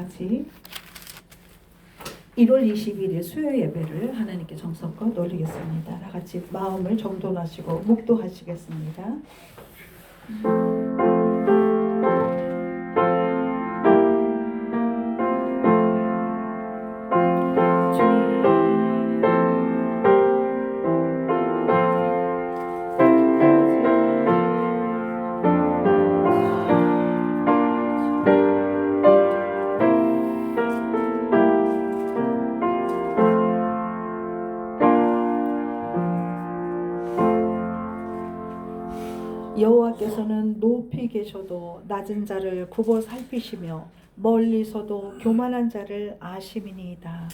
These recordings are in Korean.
같이 1월 21일 수요 예배를 하나님께 정성껏 올리겠습니다. 다 같이 마음을 정돈하시고 묵도하시겠습니다. 여호와께서는 높이 계셔도 낮은 자를 굽어 살피시며 멀리서도 교만한 자를 아심이니이다.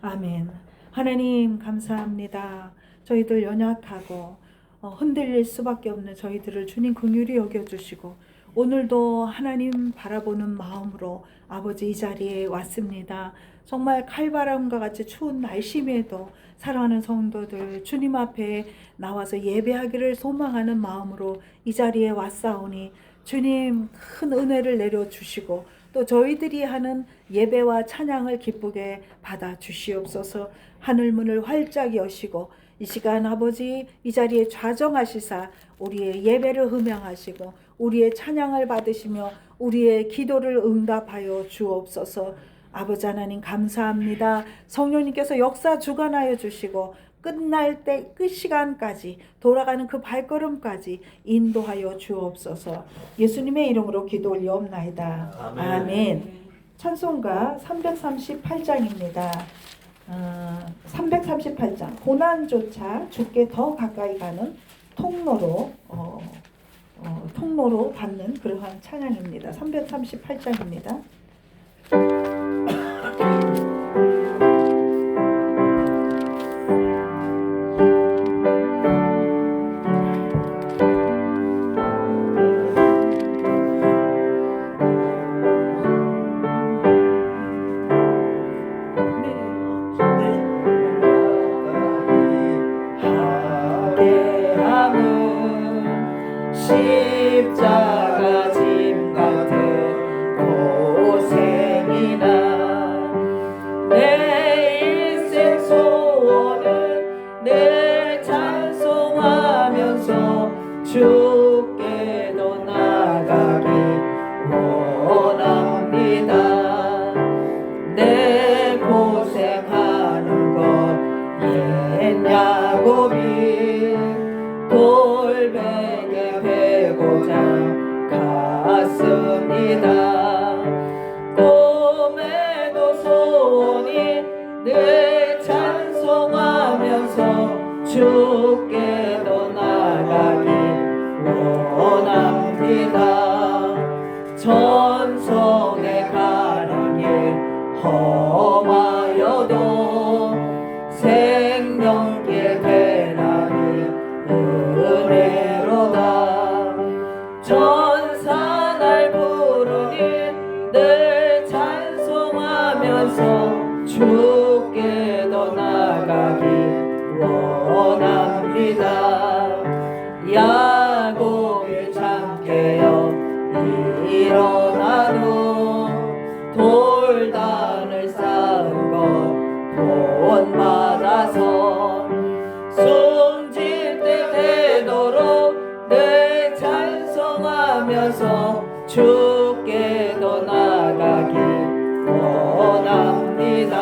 아멘. 하나님 감사합니다. 저희들 연약하고 흔들릴 수밖에 없는 저희들을 주님 긍휼히 여겨주시고 오늘도 하나님 바라보는 마음으로 아버지 이 자리에 왔습니다. 정말 칼바람과 같이 추운 날씨에도 사랑하는 성도들 주님 앞에 나와서 예배하기를 소망하는 마음으로 이 자리에 왔사오니 주님 큰 은혜를 내려주시고 또 저희들이 하는 예배와 찬양을 기쁘게 받아 주시옵소서. 하늘문을 활짝 여시고 이 시간 아버지 이 자리에 좌정하시사 우리의 예배를 흠양하시고 우리의 찬양을 받으시며 우리의 기도를 응답하여 주옵소서. 아버지 하나님 감사합니다. 성령님께서 역사 주관하여 주시고 끝날 때 끝 시간까지 돌아가는 그 발걸음까지 인도하여 주옵소서. 예수님의 이름으로 기도 올리옵나이다. 아멘. 찬송가 338장입니다. 338장 고난조차 주께 더 가까이 가는 통로로 받는 그러한 찬양입니다. 338장입니다. 십자가 짐 같은 고생이나 내 인생 소원은 늘 찬송하면서 주께 더 나아가기 원합니다. 내 고생하는 것 옛 야곱이 돌베개 베고자 갔습니다. 꿈에도 소원이 늘 찬송하면서 주께 더 나아가기 원합니다. 전성에 가는 길 험하여도 생명길 대나니 은혜로다. 전사 날 부르니 늘 찬송하면서 주께 더 나아가기 원합니다. 야곱이 잠깨어 일어나도 돌단을 쌓은 것 본받아서 숨질 때 되도록 늘 찬송하면서 주께 더 나아가기 원합니다.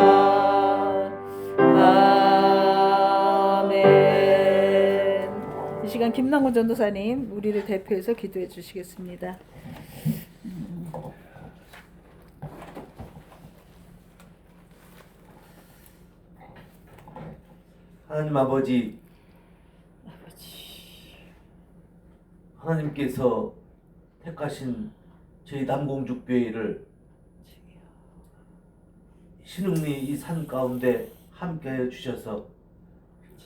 아멘. 이 시간 김남곤 전도사님 우리를 대표해서 기도해 주시겠습니다. 하나님 아버지, 하나님께서 택하신 저희 남공주교회를 신흥리 이 산 가운데 함께하여 주셔서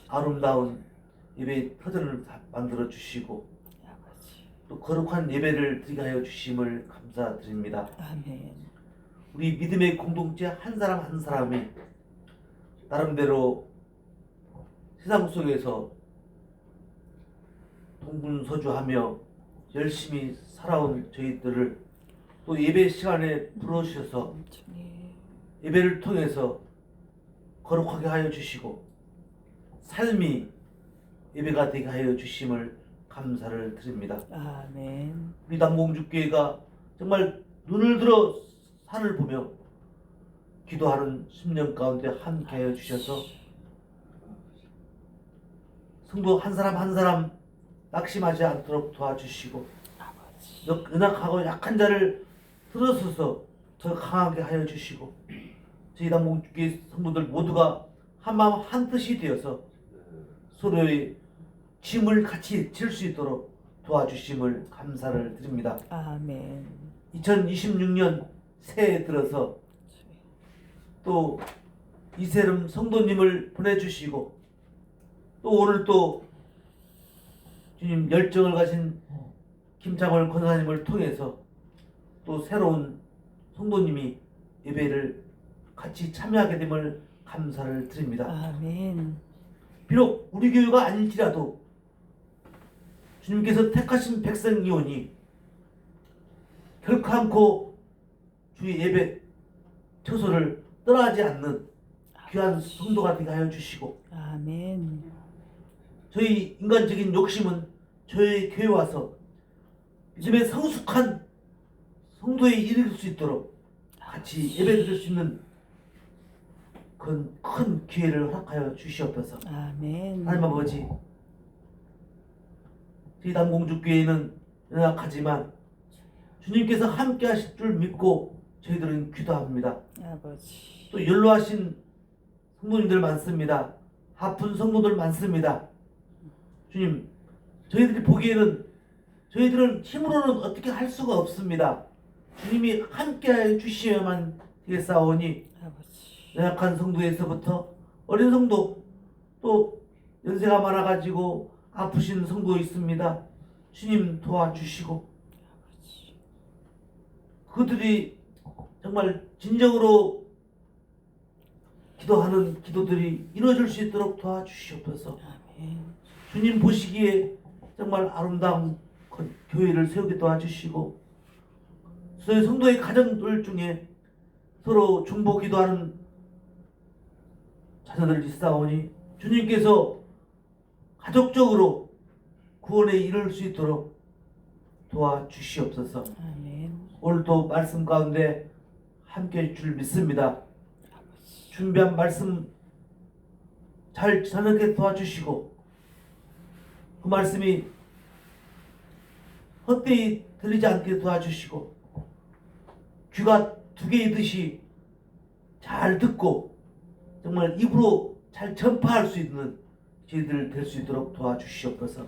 아름다운 예배 터전을 만들어 주시고 또 거룩한 예배를 드리게 하여 주심을 감사드립니다. 아멘. 우리 믿음의 공동체 한 사람 한 사람이 나름대로 세상 속에서 동분서주하며 열심히 살아온 저희들을 또 예배 시간에 불러주셔서 예배를 통해서 거룩하게 하여 주시고 삶이 예배가 되게 하여 주심을 감사를 드립니다. 아멘. 우리 남공주교회가 정말 눈을 들어 산을 보며 기도하는 10년 가운데 함께 하여 주셔서 성도 한 사람 한 사람 낙심하지 않도록 도와주시고 연약하고 약한 자를 들어서서 더 강하게 하여 주시고 저희 남공주교회 성도들 모두가 한마음 한뜻이 되어서 서로의 짐을 같이 질 수 있도록 도와주심을 감사를 드립니다. 아멘. 2026년 새해 들어서 또 이세름 성도님을 보내주시고 또 오늘 또 주님 열정을 가신 김창월 권사님을 통해서 또 새로운 성도님이 예배를 같이 참여하게 됨을 감사를 드립니다. 아멘. 비록 우리 교회가 아닐지라도 주님께서 택하신 백성이오니 결코 주의 예배 처소를 떠나지 않는 귀한 성도가 되게 하여 주시고 아멘. 저희 인간적인 욕심은 저희 교회 와서 믿음의 성숙한 성도에 이를 수 있도록 같이 예배 드릴 수 있는 그런 큰 기회를 허락하여 주시옵소서. 아멘. 하나님 아버지, 저희 남공주교회는 연약하지만 주님께서 함께 하실 줄 믿고 저희들은 기도합니다. 아버지. 또 연로하신 성도님들 많습니다. 아픈 성도들 많습니다. 주님, 저희들이 보기에는 저희들은 힘으로는 어떻게 할 수가 없습니다. 주님이 함께 주시야만 되겠사오니 아버지. 연약한 성도에서부터 어린 성도 또 연세가 많아가지고 아프신 성도 있습니다. 주님 도와주시고 그들이 정말 진정으로 기도하는 기도들이 이루어질 수 있도록 도와주시옵소서. 아멘. 주님 보시기에 정말 아름다운 교회를 세우게 도와주시고 저희 성도의 가정들 중에 서로 중보 기도하는 자녀들 있사오니 주님께서 가족적으로 구원에 이를 수 있도록 도와주시옵소서. 아멘. 오늘도 말씀 가운데 함께 해 줄 믿습니다. 준비한 말씀 잘 전하게 도와주시고 그 말씀이 헛되이 들리지 않게 도와주시고 귀가 두 개이듯이 잘 듣고 정말 입으로 잘 전파할 수 있는 저희들 될 수 있도록 도와주시옵소서.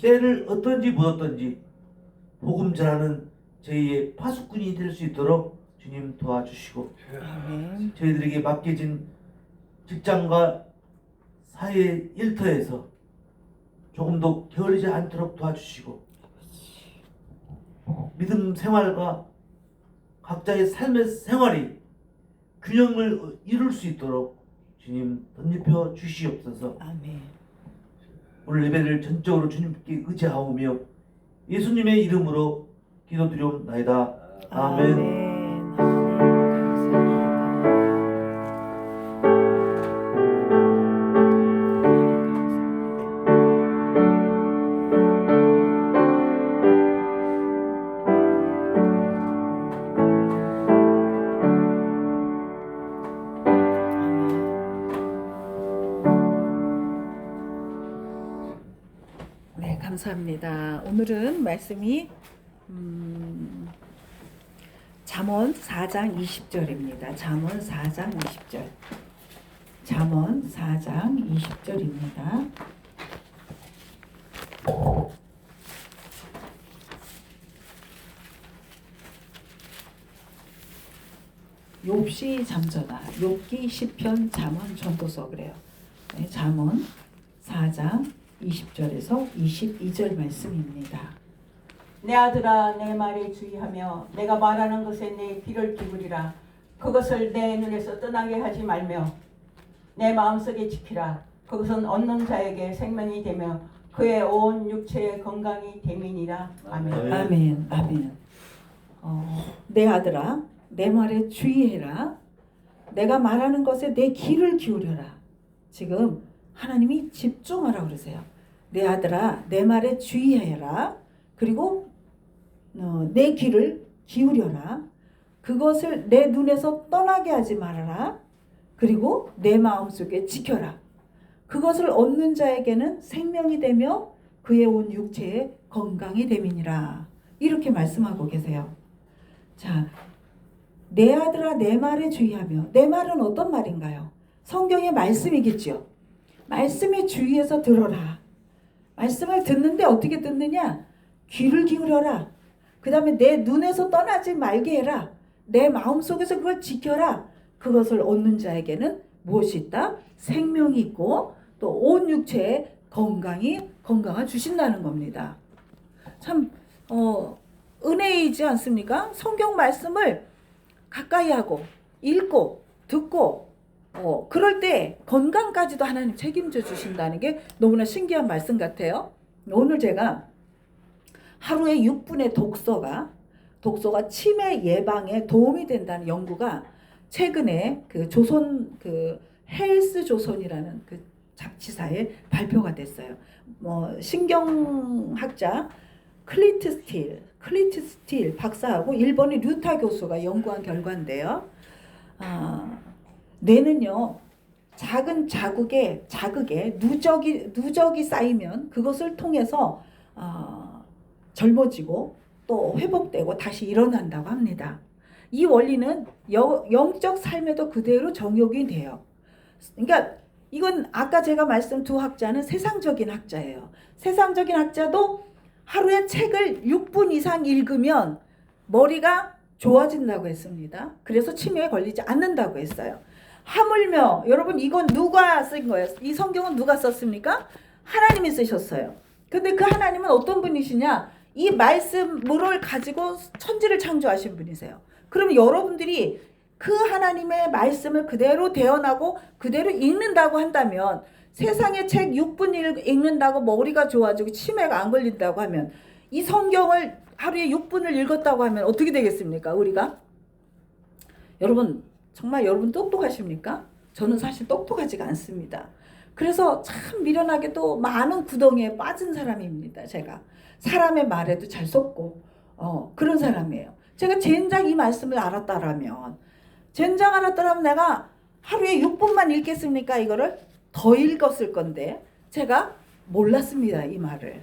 때를 어떤지 못 어떤지 복음 전하는 저희의 파수꾼이 될 수 있도록 주님 도와주시고 아멘. 저희들에게 맡겨진 직장과 사회 일터에서 조금도 게을리지 않도록 도와주시고 믿음 생활과 각자의 삶의 생활이 균형을 이룰 수 있도록 주님 덧입혀 주시옵소서. 아멘. 오늘 예배를 전적으로 주님께 의지하오며 예수님의 이름으로 기도드리옵나이다. 아멘. 아멘. 네, 감사합니다. 오늘은 말씀이 잠언 4장 20절입니다. 잠언 4장 20절. 잠언 4장 20절입니다. 욥시 잠전하, 욥기 시편 잠언 전도서 그래요. 네, 잠언 4장 20절에서 22절 말씀입니다. 내 아들아 내 말에 주의하며 내가 말하는 것에 내 귀를 기울이라. 그것을 내 눈에서 떠나게 하지 말며 내 마음속에 지키라. 그것은 얻는 자에게 생명이 되며 그의 온 육체의 건강이 됨이니라. 아멘. 아멘, 아멘. 내 아들아, 내 말에 주의해라. 내가 말하는 것에 내 귀를 기울여라. 지금 하나님이 집중하라 그러세요. 내 아들아 내 말에 주의해라. 그리고 내 귀를 기울여라. 그것을 내 눈에서 떠나게 하지 말아라. 그리고 내 마음속에 지켜라. 그것을 얻는 자에게는 생명이 되며 그의 온 육체에 건강이 됨이니라. 이렇게 말씀하고 계세요. 자, 내 아들아 내 말에 주의하며, 내 말은 어떤 말인가요? 성경의 말씀이겠죠. 말씀에 주의해서 들어라. 말씀을 듣는데 어떻게 듣느냐? 귀를 기울여라. 그 다음에 내 눈에서 떠나지 말게 해라. 내 마음속에서 그걸 지켜라. 그것을 얻는 자에게는 무엇이 있다? 생명이 있고 또 온 육체에 건강을 주신다는 겁니다. 참 은혜이지 않습니까? 성경 말씀을 가까이 하고 읽고 듣고 그럴 때 건강까지도 하나님 책임져 주신다는 게 너무나 신기한 말씀 같아요. 오늘 제가 하루에 6분의 독서가 치매 예방에 도움이 된다는 연구가 최근에 그 조선 헬스 조선이라는 그 잡지사에 발표가 됐어요. 신경학자 클리트 스틸 박사하고 일본의 류타 교수가 연구한 결과인데요. 뇌는요 작은 자극에 누적이 쌓이면 그것을 통해서 젊어지고 또 회복되고 다시 일어난다고 합니다. 이 원리는 영적 삶에도 그대로 적용이 돼요. 그러니까 이건 아까 제가 말씀 두 학자는 세상적인 학자예요. 세상적인 학자도 하루에 책을 6분 이상 읽으면 머리가 좋아진다고 했습니다. 그래서 치매에 걸리지 않는다고 했어요. 하물며 여러분 이건 누가 쓴 거예요? 이 성경은 누가 썼습니까? 하나님이 쓰셨어요. 근데 그 하나님은 어떤 분이시냐? 이 말씀을 가지고 천지를 창조하신 분이세요. 그럼 여러분들이 그 하나님의 말씀을 그대로 대언하고 그대로 읽는다고 한다면 세상의 책 6분 읽는다고 머리가 좋아지고 치매가 안 걸린다고 하면 이 성경을 하루에 6분을 읽었다고 하면 어떻게 되겠습니까? 우리가? 여러분 정말 여러분 똑똑하십니까? 저는 사실 똑똑하지가 않습니다. 그래서 참 미련하게도 많은 구덩이에 빠진 사람입니다. 제가 사람의 말에도 잘 속고 그런 사람이에요. 제가 젠장 이 말씀을 알았다라면 내가 하루에 6분만 읽겠습니까? 이거를 더 읽었을 건데 제가 몰랐습니다. 이 말을.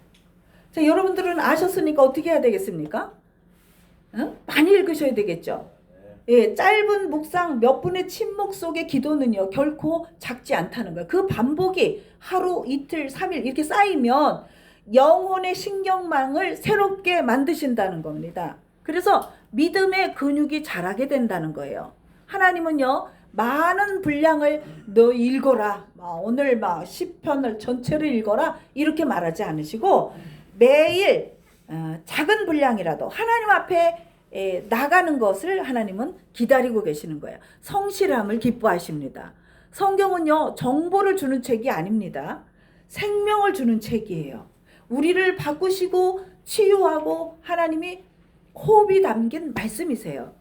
자, 여러분들은 아셨으니까 어떻게 해야 되겠습니까? 많이 읽으셔야 되겠죠. 예, 짧은 묵상 몇 분의 침묵 속의 기도는요 결코 작지 않다는 거예요. 그 반복이 하루, 이틀, 3일 이렇게 쌓이면 영혼의 신경망을 새롭게 만드신다는 겁니다. 그래서 믿음의 근육이 자라게 된다는 거예요. 하나님은요 많은 분량을 너 읽어라, 오늘 10편을 전체를 읽어라 이렇게 말하지 않으시고 매일 작은 분량이라도 하나님 앞에 나가는 것을 하나님은 기다리고 계시는 거예요. 성실함을 기뻐하십니다. 성경은요 정보를 주는 책이 아닙니다. 생명을 주는 책이에요. 우리를 바꾸시고 치유하고 하나님이 호흡이 담긴 말씀이세요.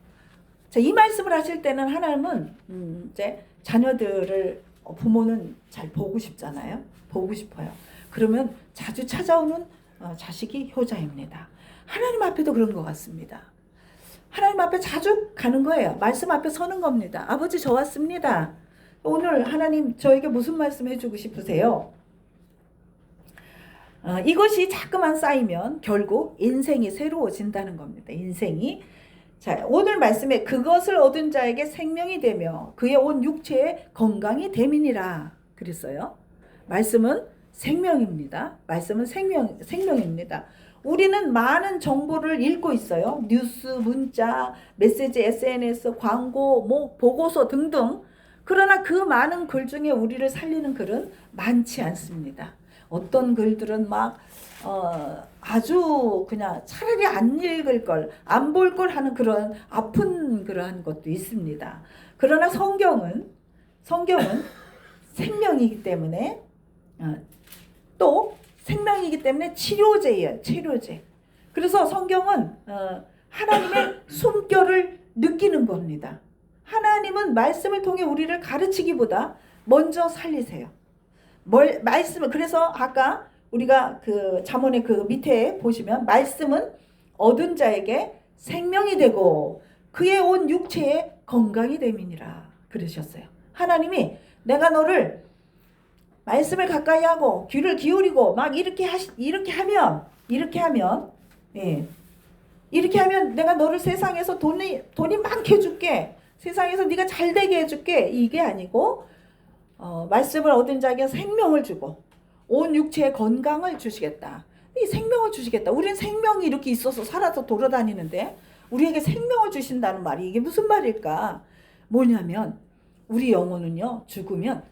자, 이 말씀을 하실 때는 하나님은 이제 자녀들을 부모는 잘 보고 싶잖아요. 보고 싶어요. 그러면 자주 찾아오는 자식이 효자입니다. 하나님 앞에도 그런 것 같습니다. 하나님 앞에 자주 가는 거예요. 말씀 앞에 서는 겁니다. 아버지 저 왔습니다. 오늘 하나님 저에게 무슨 말씀 해주고 싶으세요? 이것이 자꾸만 쌓이면 결국 인생이 새로워진다는 겁니다. 인생이. 자, 오늘 말씀에 그것을 얻은 자에게 생명이 되며 그의 온 육체에 건강이 됨이니라 그랬어요. 말씀은 생명입니다. 말씀은 생명입니다. 우리는 많은 정보를 읽고 있어요. 뉴스, 문자, 메시지, SNS, 광고, 보고서 등등. 그러나 그 많은 글 중에 우리를 살리는 글은 많지 않습니다. 어떤 글들은 아주 그냥 차라리 안 읽을 걸, 안 볼 걸 하는 그런 아픈 그러한 것도 있습니다. 그러나 성경은 생명이기 때문에 또 생명이기 때문에 치료제예요. 치료제. 그래서 성경은 하나님의 숨결을 느끼는 겁니다. 하나님의 하나님은 말씀을 통해 우리를 가르치기보다 먼저 살리세요. 말씀을, 그래서 아까 우리가 그 잠언의 그 밑에 보시면 말씀은 얻은 자에게 생명이 되고 그의 온 육체에 건강이 됨이니라 그러셨어요. 하나님이 내가 너를 말씀을 가까이 하고 귀를 기울이고 막 이렇게 하면 예. 이렇게 하면 내가 너를 세상에서 돈이 많게 해줄게. 세상에서 네가 잘 되게 해줄게. 이게 아니고 말씀을 얻은 자에게 생명을 주고 온 육체에 건강을 주시겠다. 이 생명을 주시겠다. 우리는 생명이 이렇게 있어서 살아서 돌아다니는데 우리에게 생명을 주신다는 말이 이게 무슨 말일까? 뭐냐면 우리 영혼은요, 죽으면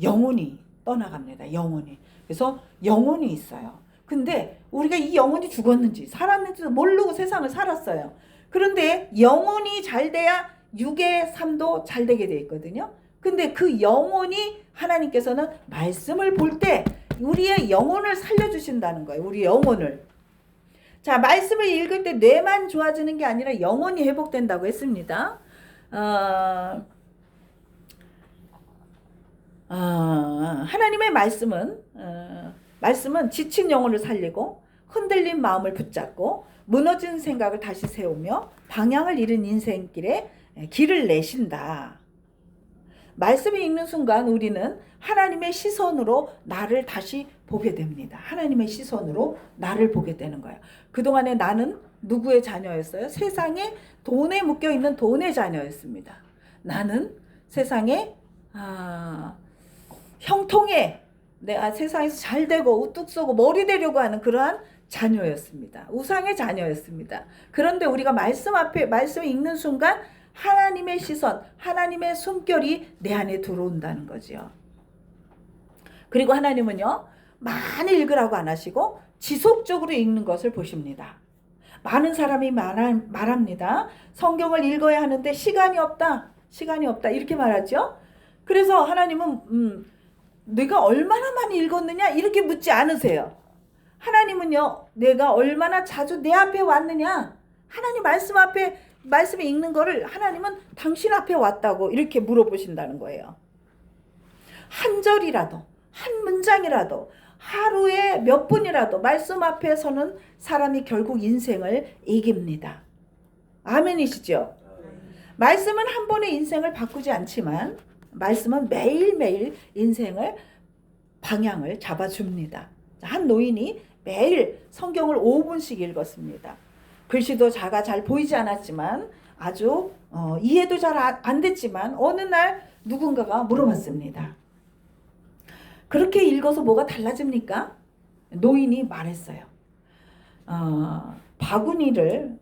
영혼이 떠나갑니다. 영혼이. 그래서 영혼이 있어요. 근데 우리가 이 영혼이 죽었는지 살았는지도 모르고 세상을 살았어요. 그런데 영혼이 잘 돼야 육의 삶도 잘 되게 돼 있거든요. 근데 그 영혼이 하나님께서는 말씀을 볼 때 우리의 영혼을 살려주신다는 거예요. 우리 영혼을. 자, 말씀을 읽을 때 뇌만 좋아지는 게 아니라 영혼이 회복된다고 했습니다. 하나님의 말씀은 지친 영혼을 살리고 흔들린 마음을 붙잡고 무너진 생각을 다시 세우며 방향을 잃은 인생길에 길을 내신다. 말씀을 읽는 순간 우리는 하나님의 시선으로 나를 다시 보게 됩니다. 하나님의 시선으로 나를 보게 되는 거예요. 그동안에 나는 누구의 자녀였어요? 세상에 돈에 묶여있는 돈의 자녀였습니다. 나는 세상에 형통에 내가 세상에서 잘 되고 우뚝 서고 머리 되려고 하는 그러한 자녀였습니다. 우상의 자녀였습니다. 그런데 우리가 말씀을 읽는 순간 하나님의 시선, 하나님의 숨결이 내 안에 들어온다는 거죠. 그리고 하나님은요, 많이 읽으라고 안 하시고 지속적으로 읽는 것을 보십니다. 많은 사람이 말합니다. 성경을 읽어야 하는데 시간이 없다 이렇게 말하죠. 그래서 하나님은 내가 얼마나 많이 읽었느냐 이렇게 묻지 않으세요. 하나님은요, 내가 얼마나 자주 내 앞에 왔느냐, 하나님 말씀을 읽는 거를 하나님은 당신 앞에 왔다고 이렇게 물어보신다는 거예요. 한 절이라도, 한 문장이라도, 하루에 몇 분이라도 말씀 앞에 서는 사람이 결국 인생을 이깁니다. 아멘이시죠? 말씀은 한 번의 인생을 바꾸지 않지만 말씀은 매일매일 인생을 방향을 잡아줍니다. 한 노인이 매일 성경을 5분씩 읽었습니다. 글씨도 잘 보이지 않았지만 아주 이해도 잘 안 됐지만 어느 날 누군가가 물어봤습니다. 그렇게 읽어서 뭐가 달라집니까? 노인이 말했어요. 바구니에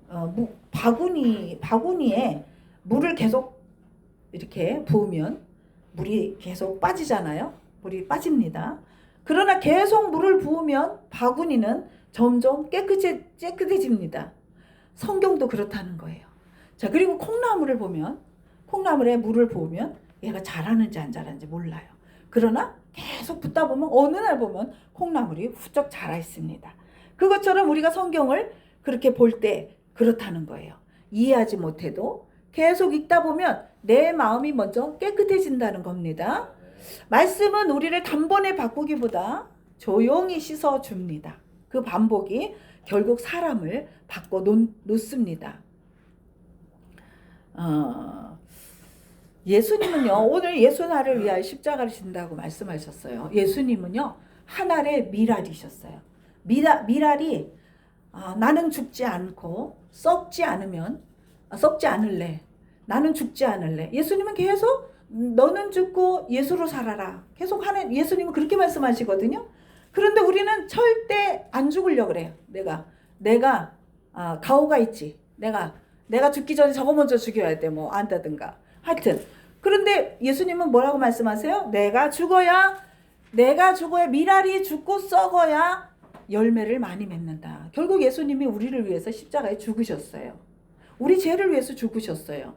물을 계속 이렇게 부으면 물이 계속 빠지잖아요. 물이 빠집니다. 그러나 계속 물을 부으면 바구니는 점점 깨끗해집니다. 성경도 그렇다는 거예요. 자, 그리고 콩나물에 물을 부으면 얘가 자라는지 안 자라는지 몰라요. 그러나 계속 붓다 보면 어느 날 보면 콩나물이 후쩍 자라 있습니다. 그것처럼 우리가 성경을 그렇게 볼 때 그렇다는 거예요. 이해하지 못해도 계속 읽다 보면 내 마음이 먼저 깨끗해진다는 겁니다. 말씀은 우리를 단번에 바꾸기보다 조용히 씻어줍니다. 그 반복이 결국 사람을 바꿔 놓습니다. 예수님은요, 오늘 예수나를 위하여 십자가를 진다고 말씀하셨어요. 예수님은요, 하늘의 미랄이셨어요. 미랄이 나는 죽지 않고 썩지 않을래. 나는 죽지 않을래. 예수님은 계속 너는 죽고 예수로 살아라. 계속 예수님은 그렇게 말씀하시거든요. 그런데 우리는 절대 안 죽으려고 그래요. 내가 가오가 있지. 내가 죽기 전에 저거 먼저 죽여야 돼. 뭐 안다든가. 하여튼. 그런데 예수님은 뭐라고 말씀하세요? 내가 죽어야 미랄이 죽고 썩어야 열매를 많이 맺는다. 결국 예수님이 우리를 위해서 십자가에 죽으셨어요. 우리 죄를 위해서 죽으셨어요.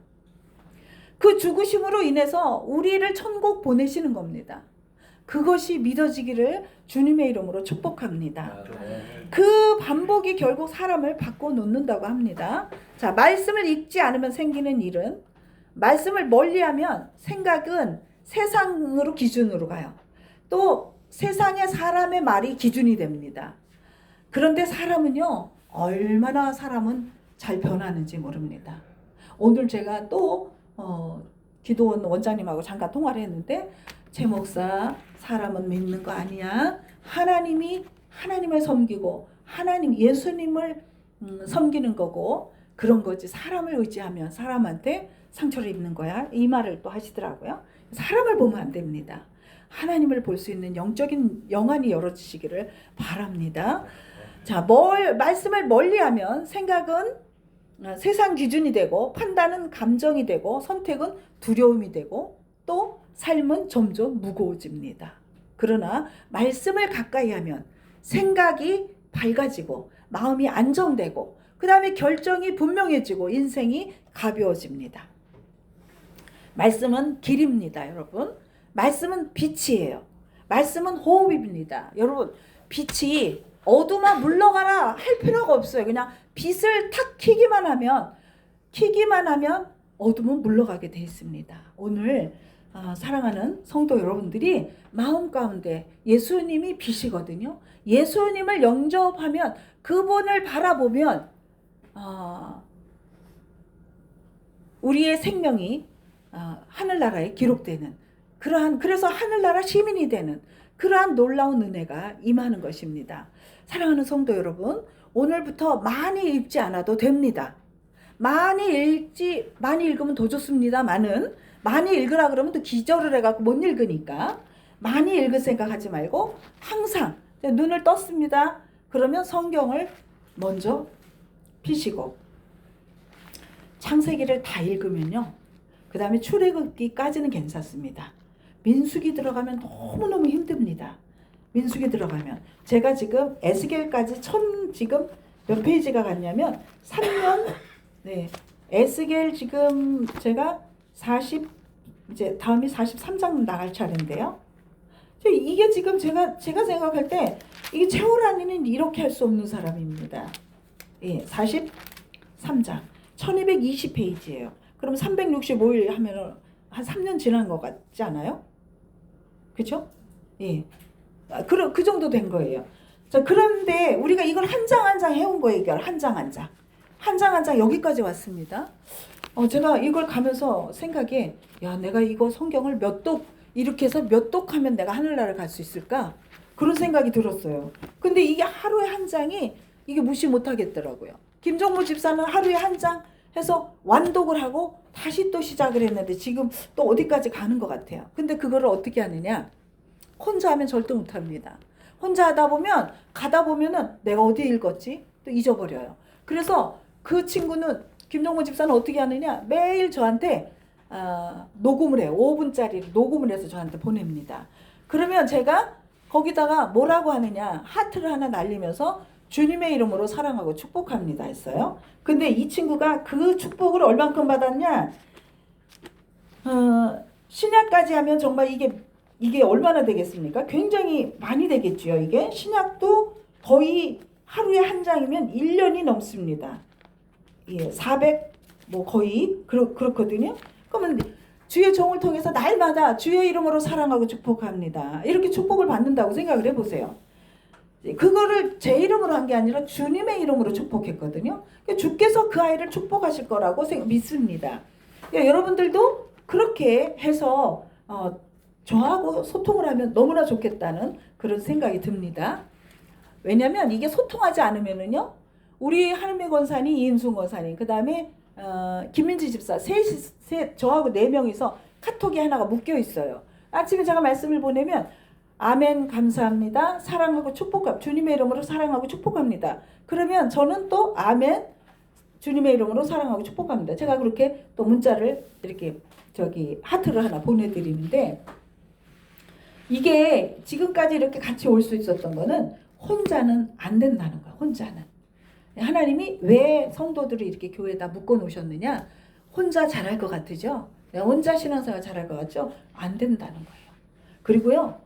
그 죽으심으로 인해서 우리를 천국 보내시는 겁니다. 그것이 믿어지기를 주님의 이름으로 축복합니다. 그 반복이 결국 사람을 바꿔놓는다고 합니다. 자, 말씀을 읽지 않으면 생기는 일은 말씀을 멀리하면 생각은 세상으로 기준으로 가요. 또 세상의 사람의 말이 기준이 됩니다. 그런데 사람은요, 얼마나 사람은 잘 변하는지 모릅니다. 오늘 제가 또 기도원 원장님하고 잠깐 통화를 했는데, 제 목사, 사람은 믿는 거 아니야. 하나님을 섬기고 하나님 예수님을 섬기는 거고 그런 거지. 사람을 의지하면 사람한테 상처를 입는 거야. 이 말을 또 하시더라고요. 사람을 보면 안 됩니다. 하나님을 볼 수 있는 영적인 영안이 열어지시기를 바랍니다. 자, 말씀을 멀리하면 생각은 세상 기준이 되고, 판단은 감정이 되고, 선택은 두려움이 되고, 또 삶은 점점 무거워집니다. 그러나 말씀을 가까이 하면 생각이 밝아지고 마음이 안정되고 그 다음에 결정이 분명해지고 인생이 가벼워집니다. 말씀은 길입니다, 여러분. 말씀은 빛이에요. 말씀은 호흡입니다. 여러분, 빛이 어두마 물러가라 할 필요가 없어요. 그냥 빛을 탁 켜기만 하면 어둠은 물러가게 돼 있습니다. 오늘 사랑하는 성도 여러분들이 마음 가운데 예수님이 빛이거든요. 예수님을 영접하면, 그분을 바라보면 우리의 생명이 하늘나라에 기록되는 그래서 하늘나라 시민이 되는 그러한 놀라운 은혜가 임하는 것입니다. 사랑하는 성도 여러분, 오늘부터 많이 읽지 않아도 됩니다. 많이 읽으면 더 좋습니다만은, 많이 읽으라 그러면 또 기절을 해갖고 못 읽으니까 많이 읽을 생각하지 말고 항상 눈을 떴습니다. 그러면 성경을 먼저 피시고 창세기를 다 읽으면요, 그 다음에 출애굽기까지는 괜찮습니다. 민수기 들어가면 너무너무 힘듭니다. 민수기 들어가면 제가 지금 에스겔까지 지금 몇 페이지가 갔냐면 3년, 네, 에스겔 지금 제가 이제 다음이 43장 나갈 차례인데요. 이게 지금 제가 생각할 때 이게 최호란이는 이렇게 할 수 없는 사람입니다. 예, 43장 1220페이지예요. 그럼 365일 하면 한 3년 지난 것 같지 않아요? 그렇죠? 예, 그 정도 된 거예요. 자, 그런데 우리가 이걸 한 장 한 장 해온 거예요. 이걸 한 장 한 장 여기까지 왔습니다. 제가 이걸 가면서 생각에, 야, 내가 이거 성경을 이렇게 해서 몇 독하면 내가 하늘나라를 갈 수 있을까? 그런 생각이 들었어요. 근데 이게 하루에 한 장이 이게 무시 못 하겠더라고요. 김정무 집사는 하루에 한 장 해서 완독을 하고 다시 또 시작을 했는데 지금 또 어디까지 가는 것 같아요. 근데 그거를 어떻게 하느냐? 혼자 하면 절대 못 합니다. 혼자 하다 보면 가다 보면은 내가 어디에 읽었지? 또 잊어버려요. 그래서 그 친구는, 김정무 집사는 어떻게 하느냐? 매일 저한테 녹음을 해요. 5분짜리를 녹음을 해서 저한테 보냅니다. 그러면 제가 거기다가 뭐라고 하느냐? 하트를 하나 날리면서 주님의 이름으로 사랑하고 축복합니다 했어요. 근데 이 친구가 그 축복을 얼만큼 받았냐? 신약까지 하면 정말 이게 얼마나 되겠습니까? 굉장히 많이 되겠죠. 이게 신약도 거의 하루에 한 장이면 1년이 넘습니다. 예, 400 뭐 거의 그렇거든요. 그러면 주의 종을 통해서 날마다 주의 이름으로 사랑하고 축복합니다. 이렇게 축복을 받는다고 생각을 해보세요. 그거를 제 이름으로 한 게 아니라 주님의 이름으로 축복했거든요. 주께서 그 아이를 축복하실 거라고 믿습니다. 여러분들도 그렇게 해서 저하고 소통을 하면 너무나 좋겠다는 그런 생각이 듭니다. 왜냐하면 이게 소통하지 않으면은요, 우리 하늘의 권사님, 이인순 권사님, 그 다음에 김민지 집사, 저하고 4명이서 카톡이 하나가 묶여 있어요. 아침에 제가 말씀을 보내면 아멘 감사합니다. 사랑하고 주님의 이름으로 사랑하고 축복합니다. 그러면 저는 또 아멘 주님의 이름으로 사랑하고 축복합니다. 제가 그렇게 또 문자를 이렇게 하트를 하나 보내드리는데, 이게 지금까지 이렇게 같이 올 수 있었던 거는 혼자는 안 된다는 거야. 혼자는. 하나님이 왜 성도들을 이렇게 교회에다 묶어 놓으셨느냐? 혼자 잘할 것 같으죠? 혼자 신앙생활 잘할 것 같죠? 안 된다는 거예요. 그리고요,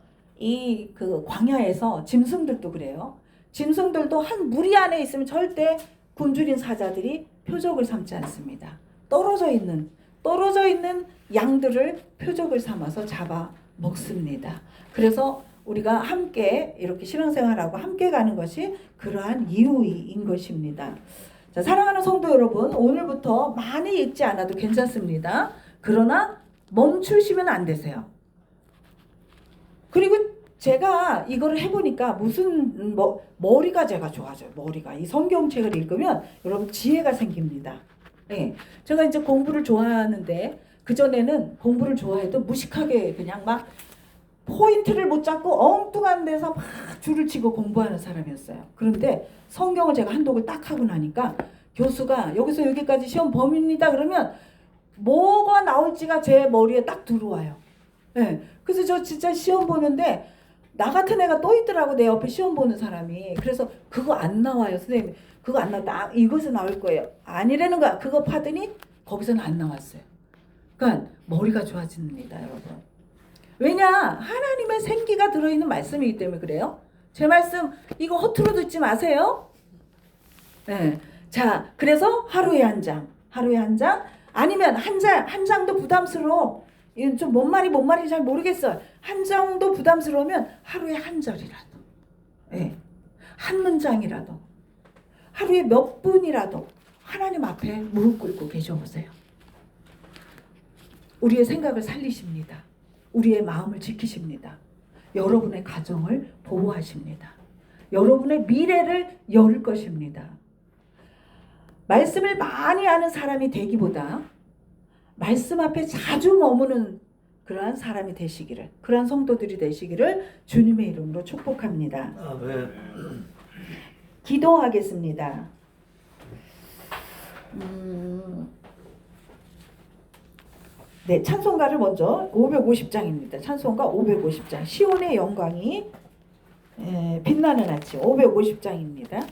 그 광야에서 짐승들도 그래요. 짐승들도 한 무리 안에 있으면 절대 굶주린 사자들이 표적을 삼지 않습니다. 떨어져 있는 떨어져 있는 양들을 표적을 삼아서 잡아 먹습니다. 그래서 우리가 함께 이렇게 신앙생활하고 함께 가는 것이 그러한 이유인 것입니다. 자, 사랑하는 성도 여러분, 오늘부터 많이 읽지 않아도 괜찮습니다. 그러나 멈추시면 안 되세요. 그리고 제가 이거를 해보니까 무슨 머리가 제가 좋아져요. 머리가 이 성경책을 읽으면 여러분 지혜가 생깁니다. 네. 제가 이제 공부를 좋아하는데 그전에는 공부를 좋아해도 무식하게 그냥 막 포인트를 못 잡고 엉뚱한 데서 막 줄을 치고 공부하는 사람이었어요. 그런데 성경을 제가 한독을 딱 하고 나니까 교수가 여기서 여기까지 시험 범위입니다 그러면 뭐가 나올지가 제 머리에 딱 들어와요. 네. 그래서 저 진짜 시험 보는데 나 같은 애가 또 있더라고, 내 옆에 시험 보는 사람이. 그래서 그거 안 나와요 선생님, 그거 안 나와, 이것은 나올 거예요. 아니라는 거야. 그거 파더니 거기서는 안 나왔어요. 그러니까 머리가 좋아집니다 여러분. 왜냐, 하나님의 생기가 들어있는 말씀이기 때문에 그래요. 제 말씀 이거 허투루 듣지 마세요. 네. 자, 그래서 하루에 한 장, 아니면 한 장도 부담스러워. 이건 좀 뭔 말인지 잘 모르겠어요. 한 장도 부담스러우면 하루에 한 절이라도, 네. 한 문장이라도, 하루에 몇 분이라도 하나님 앞에 무릎 꿇고 계셔보세요. 우리의 생각을 살리십니다. 우리의 마음을 지키십니다. 여러분의 가정을 보호하십니다. 여러분의 미래를 열 것입니다. 말씀을 많이 아는 사람이 되기보다 말씀 앞에 자주 머무는 그러한 사람이 되시기를, 그러한 성도들이 되시기를 주님의 이름으로 축복합니다. 아멘. 기도하겠습니다. 네, 찬송가를 먼저 550장입니다. 찬송가 550장. 시온의 영광이 빛나는 아침 550장입니다.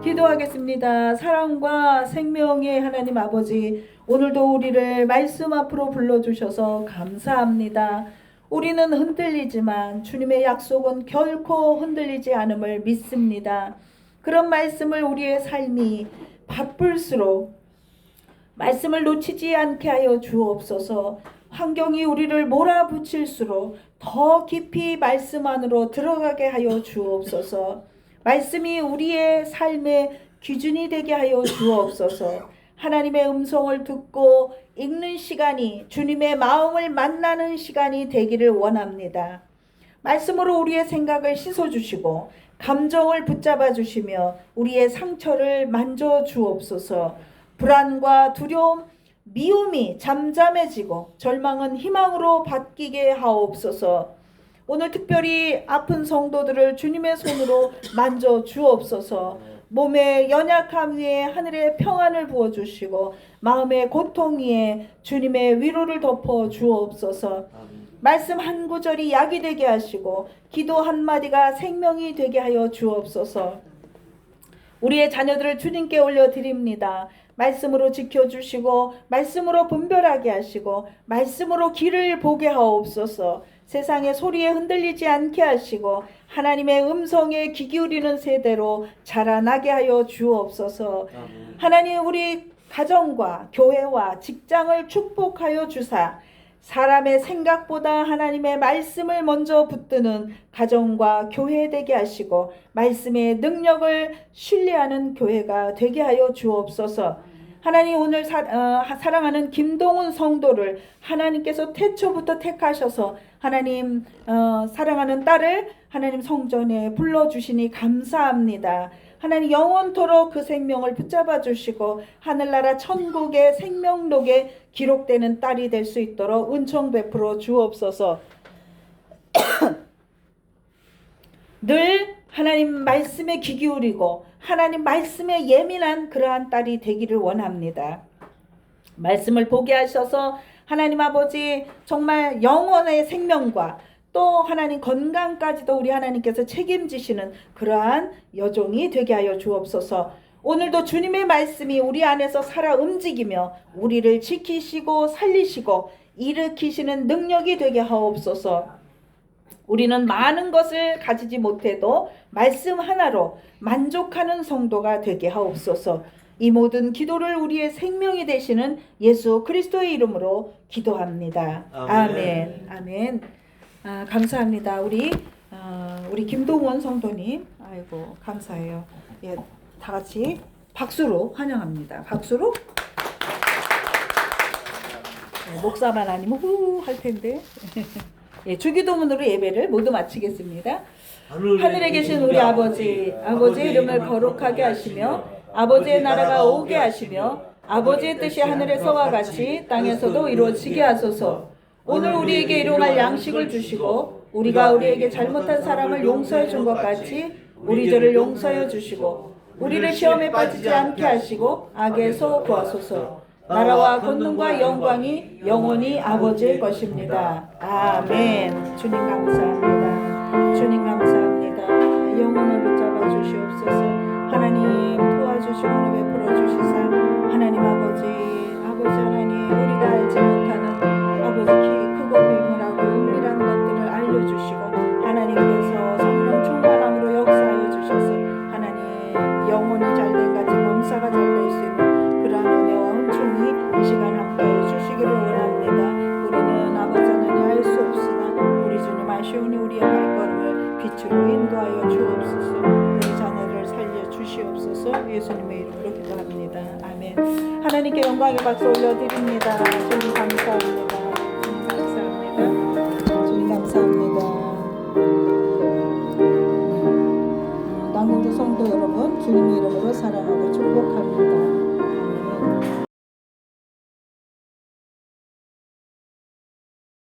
기도하겠습니다. 사랑과 생명의 하나님 아버지, 오늘도 우리를 말씀 앞으로 불러주셔서 감사합니다. 우리는 흔들리지만 주님의 약속은 결코 흔들리지 않음을 믿습니다. 그런 말씀을 우리의 삶이 바쁠수록 말씀을 놓치지 않게 하여 주옵소서. 환경이 우리를 몰아붙일수록 더 깊이 말씀 안으로 들어가게 하여 주옵소서. 말씀이 우리의 삶의 기준이 되게 하여 주옵소서. 하나님의 음성을 듣고 읽는 시간이 주님의 마음을 만나는 시간이 되기를 원합니다. 말씀으로 우리의 생각을 씻어주시고 감정을 붙잡아 주시며 우리의 상처를 만져 주옵소서. 불안과 두려움, 미움이 잠잠해지고 절망은 희망으로 바뀌게 하옵소서. 오늘 특별히 아픈 성도들을 주님의 손으로 만져 주옵소서. 몸의 연약함 위에 하늘의 평안을 부어주시고 마음의 고통 위에 주님의 위로를 덮어 주옵소서. 말씀 한 구절이 약이 되게 하시고 기도 한마디가 생명이 되게 하여 주옵소서. 우리의 자녀들을 주님께 올려드립니다. 말씀으로 지켜주시고 말씀으로 분별하게 하시고 말씀으로 길을 보게 하옵소서. 세상의 소리에 흔들리지 않게 하시고 하나님의 음성에 귀 기울이는 세대로 자라나게 하여 주옵소서. 하나님, 우리 가정과 교회와 직장을 축복하여 주사 사람의 생각보다 하나님의 말씀을 먼저 붙드는 가정과 교회 되게 하시고 말씀의 능력을 신뢰하는 교회가 되게 하여 주옵소서. 하나님, 오늘 사랑하는 김동훈 성도를 하나님께서 태초부터 택하셔서 하나님 사랑하는 딸을 하나님 성전에 불러주시니 감사합니다. 하나님, 영원토록 그 생명을 붙잡아 주시고 하늘나라 천국의 생명록에 기록되는 딸이 될 수 있도록 은총 베풀어 주옵소서. 늘 하나님 말씀에 귀 기울이고 하나님 말씀에 예민한 그러한 딸이 되기를 원합니다. 말씀을 보게 하셔서 하나님 아버지 정말 영혼의 생명과 또 하나님 건강까지도 우리 하나님께서 책임지시는 그러한 여종이 되게 하여 주옵소서. 오늘도 주님의 말씀이 우리 안에서 살아 움직이며 우리를 지키시고 살리시고 일으키시는 능력이 되게 하옵소서. 우리는 많은 것을 가지지 못해도 말씀 하나로 만족하는 성도가 되게 하옵소서. 이 모든 기도를 우리의 생명이 되시는 예수 그리스도의 이름으로 기도합니다. 아멘. 아멘. 감사합니다. 우리 김동원 성도님, 아이고 감사해요. 예, 다 같이 박수로 환영합니다. 박수로. 네, 목사만 아니면 후 할 텐데. 예, 주기도문으로 예배를 모두 마치겠습니다. 하늘에 계신 우리 아버지, 아버지의 이름을 거룩하게 하시며 아버지의 나라가 오게 하시며 아버지의 뜻이 하늘에서와 같이 땅에서도 이루어지게 하소서. 오늘 우리에게 일용할 양식을 주시고 우리가 우리에게 잘못한 사람을 용서해 준 것 같이 우리 죄를 용서해 주시고 우리를 시험에 빠지지 않게 하시고 악에서 구하소서. 나라와 권능과 영광이 영원히 아버지의 것입니다. 아멘. 주님 감사합니다. 주님 감사합니다. 영혼을 붙잡아 주시옵소서. 하나님 도와주시고 베풀어 주시사 하나님 아버지 하나님, 우리가 알지 못하는 아버지 크고 비밀하고 은밀한 것들을 알려주시고 하나님께서 성령 충만함으로 역사하여 주셔서 하나님 영혼이 잘된 같이 범사가 잘 될 수 있는 그러한 은혜와 은총이 이 시간 함께하여 주시기를 원합니다. 우리는 아버지 하나님 알 수 없으나 우리 주님 아시오니 우리의 발걸음을 빛으로 인도하여 주옵소서. 우리 자녀를 살려 주시옵소서. 예수님의 이름으로 기도합니다. 아멘. 하나님께 영광의 박수 올려드립니다. 주님 감사합니다.